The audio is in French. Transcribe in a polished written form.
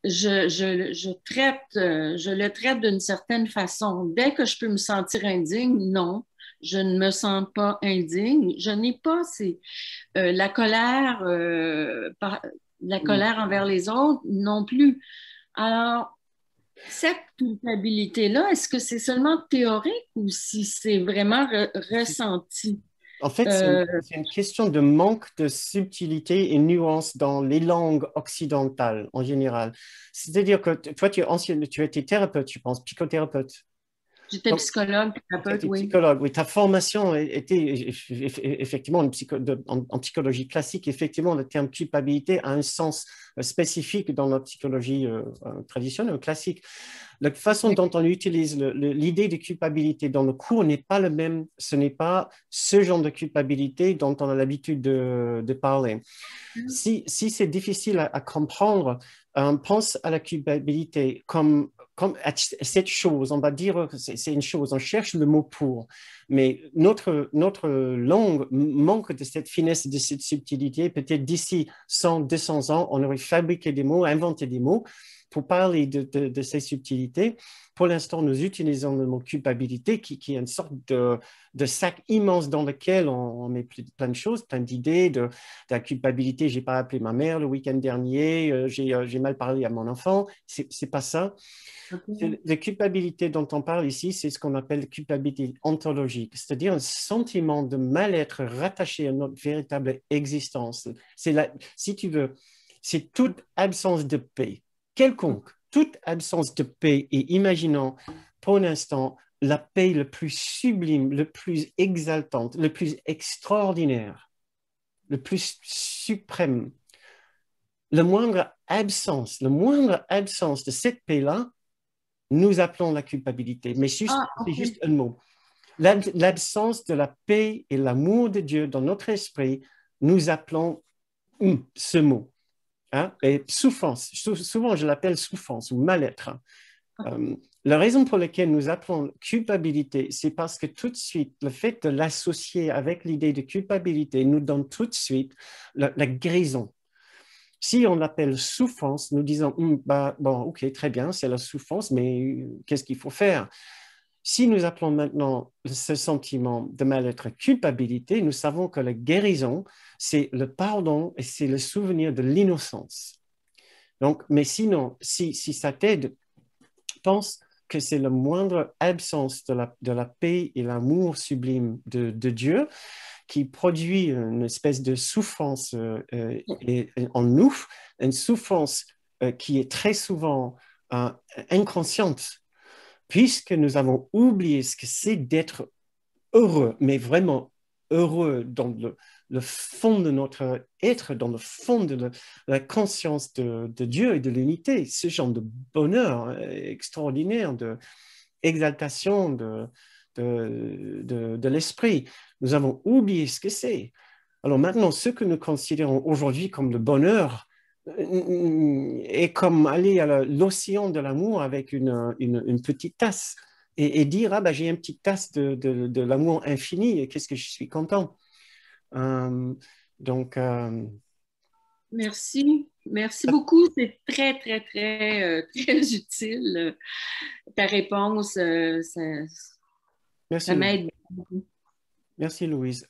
je le traite d'une certaine façon. Dès que je peux me sentir indigne, non, je ne me sens pas indigne. Je n'ai pas la colère, la colère envers les autres non plus. Alors, cette culpabilité-là, est-ce que c'est seulement théorique ou si c'est vraiment ressenti? En fait, Euh, c'est une question de manque de subtilité et nuance dans les langues occidentales en général. C'est-à-dire que toi, tu es ancienne, tu étais thérapeute, je pense, psychothérapeute. J'étais psychologue, Tu thérapeute, étais oui. psychologue, oui. Ta formation était effectivement en psychologie classique. Effectivement, le terme culpabilité a un sens spécifique dans la psychologie traditionnelle, classique. La façon Oui. dont on utilise l'idée de culpabilité dans le cours n'est pas le même. Ce n'est pas ce genre de culpabilité dont on a l'habitude de parler. Si c'est difficile à comprendre, pense à la culpabilité comme à cette chose. On va dire que c'est une chose, on cherche le mot pour. Mais notre langue manque de cette finesse, de cette subtilité. Peut-être d'ici 100, 200 ans, on aurait fabriqué des mots, inventé des mots pour parler de ces subtilités. Pour l'instant, nous utilisons le mot culpabilité qui est une sorte de sac immense dans lequel on met plein de choses, plein d'idées, de la culpabilité. J'ai pas appelé ma mère le week-end dernier, j'ai mal parlé à mon enfant. C'est pas ça. OK. La culpabilité dont on parle ici, c'est ce qu'on appelle la culpabilité ontologique, c'est-à-dire un sentiment de mal-être rattaché à notre véritable existence. Si tu veux, c'est toute absence de paix, quelconque, toute absence de paix. Et imaginons pour l'instant la paix le plus sublime, le plus exaltante, le plus extraordinaire, le plus suprême. Le moindre absence de cette paix-là, nous appelons la culpabilité. Mais Ah, c'est OK. juste un mot. L'absence de la paix et l'amour de Dieu dans notre esprit, nous appelons ce mot. Hein? Et souffrance, souvent je l'appelle souffrance ou mal-être. Euh, la raison pour laquelle nous appelons culpabilité, c'est parce que tout de suite, le fait de l'associer avec l'idée de culpabilité nous donne tout de suite la guérison. Si on l'appelle souffrance, nous disons, bah, bon, ok, très bien, c'est la souffrance, mais qu'est-ce qu'il faut faire? Si nous appelons maintenant ce sentiment de mal-être culpabilité, nous savons que la guérison, c'est le pardon et c'est le souvenir de l'innocence. Donc, mais sinon, si ça t'aide, pense que c'est la moindre absence de la paix et l'amour sublime de Dieu qui produit une espèce de souffrance en nous, une souffrance qui est très souvent euh, inconsciente, puisque nous avons oublié ce que c'est d'être heureux, mais vraiment heureux dans le fond de notre être, dans le fond de la conscience de Dieu et de l'unité, ce genre de bonheur extraordinaire, d'exaltation de l'esprit. Nous avons oublié ce que c'est. Alors maintenant, ce que nous considérons aujourd'hui comme le bonheur est comme aller à l'océan de l'amour avec une petite tasse et dire, ah ben, j'ai une petite tasse de l'amour infini et qu'est-ce que je suis content. Euh, donc, Merci. Merci beaucoup. C'est très, très, très, très utile. Ta réponse, merci ça Louise. m'aide beaucoup. Merci Louise.